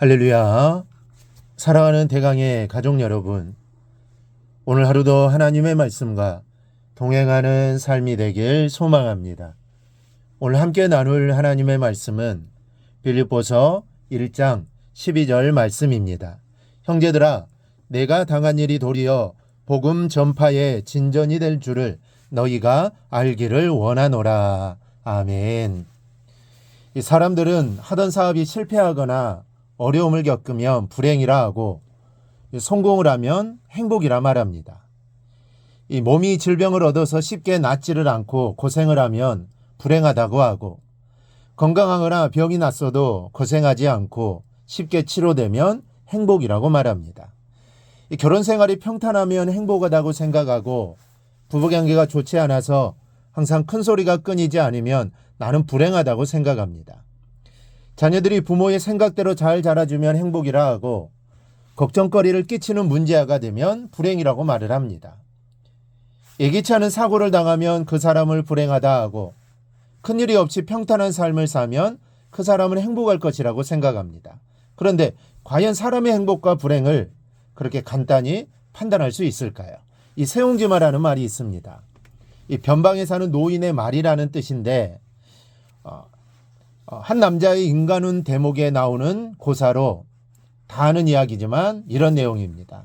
할렐루야. 사랑하는 대강의 가족 여러분, 오늘 하루도 하나님의 말씀과 동행하는 삶이 되길 소망합니다. 오늘 함께 나눌 하나님의 말씀은 빌립보서 1장 12절 말씀입니다. 형제들아, 내가 당한 일이 도리어 복음 전파의 진전이 될 줄을 너희가 알기를 원하노라. 아멘. 이 사람들은 하던 사업이 실패하거나 어려움을 겪으면 불행이라 하고 성공을 하면 행복이라 말합니다. 이 몸이 질병을 얻어서 쉽게 낫지를 않고 고생을 하면 불행하다고 하고, 건강하거나 병이 났어도 고생하지 않고 쉽게 치료되면 행복이라고 말합니다. 이 결혼 생활이 평탄하면 행복하다고 생각하고, 부부관계가 좋지 않아서 항상 큰 소리가 끊이지 않으면 나는 불행하다고 생각합니다. 자녀들이 부모의 생각대로 잘 자라주면 행복이라 하고, 걱정거리를 끼치는 문제아가 되면 불행이라고 말을 합니다. 예기치 않은 사고를 당하면 그 사람을 불행하다 하고, 큰일이 없이 평탄한 삶을 사면 그 사람은 행복할 것이라고 생각합니다. 그런데 과연 사람의 행복과 불행을 그렇게 간단히 판단할 수 있을까요? 이 세옹지마라는 말이 있습니다. 이 변방에 사는 노인의 말이라는 뜻인데, 한 남자의 인간운 대목에 나오는 고사로 다 아는 이야기지만 이런 내용입니다.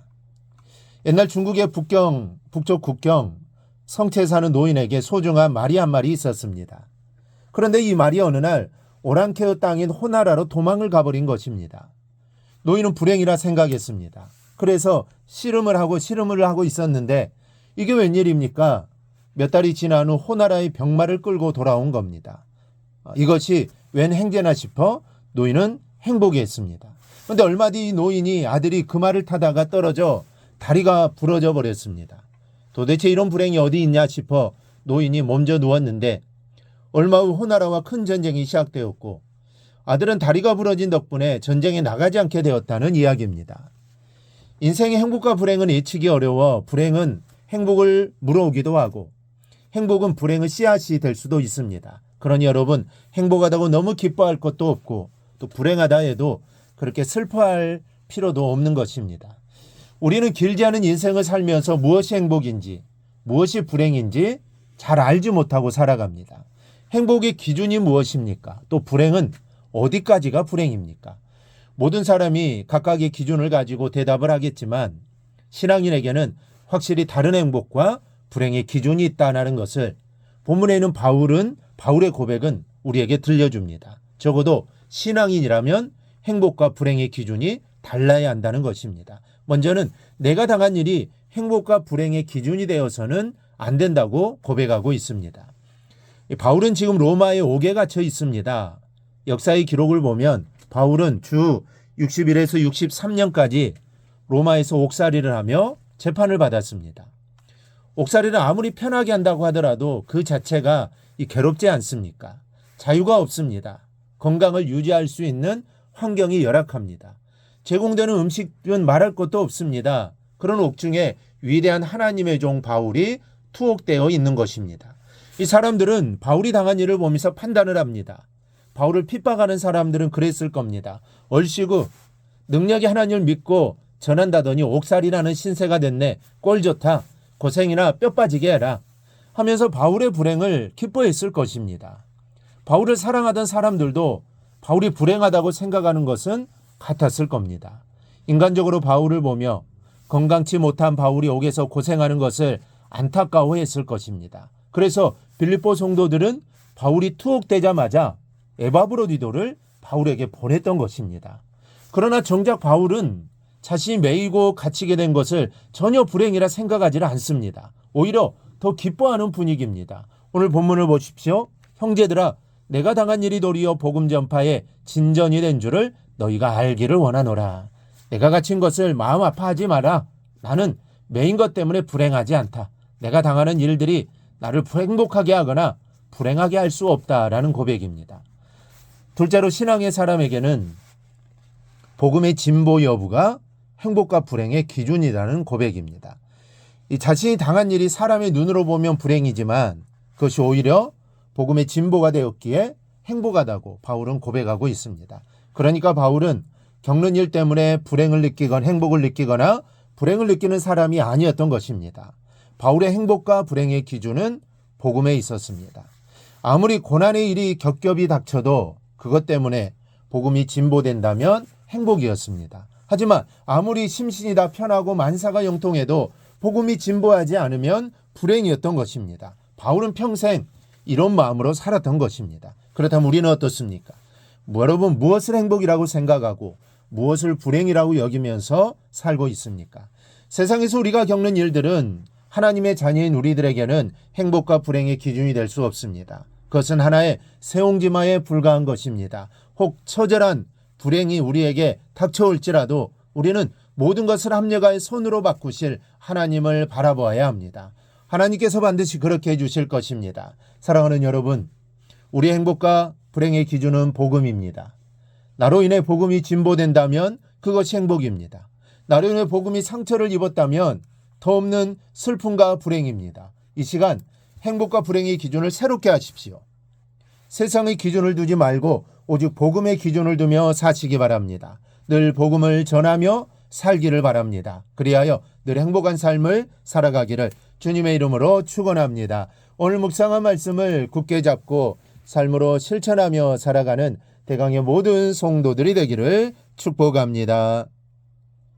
옛날 중국의 북쪽 국경 성체에 사는 노인에게 소중한 말이 한 마리 있었습니다. 그런데 이 말이 어느 날 오랑캐의 땅인 호나라로 도망을 가버린 것입니다. 노인은 불행이라 생각했습니다. 그래서 씨름을 하고 있었는데 이게 웬일입니까? 몇 달이 지난 후 호나라의 병마를 끌고 돌아온 겁니다. 이것이 웬 행제나 싶어 노인은 행복해했습니다. 그런데 얼마 뒤 노인이 아들이 그 말을 타다가 떨어져 다리가 부러져 버렸습니다. 도대체 이런 불행이 어디 있냐 싶어 노인이 몸져 누웠는데, 얼마 후 호나라와 큰 전쟁이 시작되었고 아들은 다리가 부러진 덕분에 전쟁에 나가지 않게 되었다는 이야기입니다. 인생의 행복과 불행은 예측이 어려워 불행은 행복을 물어오기도 하고, 행복은 불행의 씨앗이 될 수도 있습니다. 그러니 여러분, 행복하다고 너무 기뻐할 것도 없고 또 불행하다 해도 그렇게 슬퍼할 필요도 없는 것입니다. 우리는 길지 않은 인생을 살면서 무엇이 행복인지 무엇이 불행인지 잘 알지 못하고 살아갑니다. 행복의 기준이 무엇입니까? 또 불행은 어디까지가 불행입니까? 모든 사람이 각각의 기준을 가지고 대답을 하겠지만 신앙인에게는 확실히 다른 행복과 불행의 기준이 있다는 것을 본문에 있는 바울의 고백은 우리에게 들려줍니다. 적어도 신앙인이라면 행복과 불행의 기준이 달라야 한다는 것입니다. 먼저는 내가 당한 일이 행복과 불행의 기준이 되어서는 안 된다고 고백하고 있습니다. 바울은 지금 로마에 옥에 갇혀 있습니다. 역사의 기록을 보면 바울은 주 61에서 63년까지 로마에서 옥살이를 하며 재판을 받았습니다. 옥살이를 아무리 편하게 한다고 하더라도 그 자체가 괴롭지 않습니까? 자유가 없습니다. 건강을 유지할 수 있는 환경이 열악합니다. 제공되는 음식은 말할 것도 없습니다. 그런 옥중에 위대한 하나님의 종 바울이 투옥되어 있는 것입니다. 이 사람들은 바울이 당한 일을 보면서 판단을 합니다. 바울을 핍박하는 사람들은 그랬을 겁니다. 얼씨구 능력이 하나님을 믿고 전한다더니 옥살이라는 신세가 됐네. 꼴 좋다. 고생이나 뼈 빠지게 해라 하면서 바울의 불행을 기뻐했을 것입니다. 바울을 사랑하던 사람들도 바울이 불행하다고 생각하는 것은 같았을 겁니다. 인간적으로 바울을 보며 건강치 못한 바울이 옥에서 고생하는 것을 안타까워했을 것입니다. 그래서 빌립보 성도들은 바울이 투옥되자마자 에바브로디도를 바울에게 보냈던 것입니다. 그러나 정작 바울은 자신이 매이고 갇히게 된 것을 전혀 불행이라 생각하지 않습니다. 오히려 더 기뻐하는 분위기입니다. 오늘 본문을 보십시오. 형제들아, 내가 당한 일이 도리어 복음 전파의 진전이 된 줄을 너희가 알기를 원하노라. 내가 갇힌 것을 마음 아파하지 마라. 나는 매인 것 때문에 불행하지 않다. 내가 당하는 일들이 나를 행복하게 하거나 불행하게 할 수 없다라는 고백입니다. 둘째로 신앙의 사람에게는 복음의 진보 여부가 행복과 불행의 기준이라는 고백입니다. 이 자신이 당한 일이 사람의 눈으로 보면 불행이지만 그것이 오히려 복음의 진보가 되었기에 행복하다고 바울은 고백하고 있습니다. 그러니까 바울은 겪는 일 때문에 불행을 느끼거나 행복을 느끼거나 불행을 느끼는 사람이 아니었던 것입니다. 바울의 행복과 불행의 기준은 복음에 있었습니다. 아무리 고난의 일이 겹겹이 닥쳐도 그것 때문에 복음이 진보된다면 행복이었습니다. 하지만 아무리 심신이 다 편하고 만사가 영통해도 복음이 진보하지 않으면 불행이었던 것입니다. 바울은 평생 이런 마음으로 살았던 것입니다. 그렇다면 우리는 어떻습니까? 여러분, 무엇을 행복이라고 생각하고 무엇을 불행이라고 여기면서 살고 있습니까? 세상에서 우리가 겪는 일들은 하나님의 자녀인 우리들에게는 행복과 불행의 기준이 될 수 없습니다. 그것은 하나의 세옹지마에 불과한 것입니다. 혹 처절한 불행이 우리에게 닥쳐올지라도 우리는 모든 것을 합력하여 손으로 바꾸실 하나님을 바라보아야 합니다. 하나님께서 반드시 그렇게 해주실 것입니다. 사랑하는 여러분, 우리의 행복과 불행의 기준은 복음입니다. 나로 인해 복음이 진보된다면 그것이 행복입니다. 나로 인해 복음이 상처를 입었다면 더 없는 슬픔과 불행입니다. 이 시간 행복과 불행의 기준을 새롭게 하십시오. 세상의 기준을 두지 말고 오직 복음의 기준을 두며 사시기 바랍니다. 늘 복음을 전하며 살기를 바랍니다. 그리하여 늘 행복한 삶을 살아가기를 주님의 이름으로 축원합니다. 오늘 묵상한 말씀을 굳게 잡고 삶으로 실천하며 살아가는 대강의 모든 성도들이 되기를 축복합니다.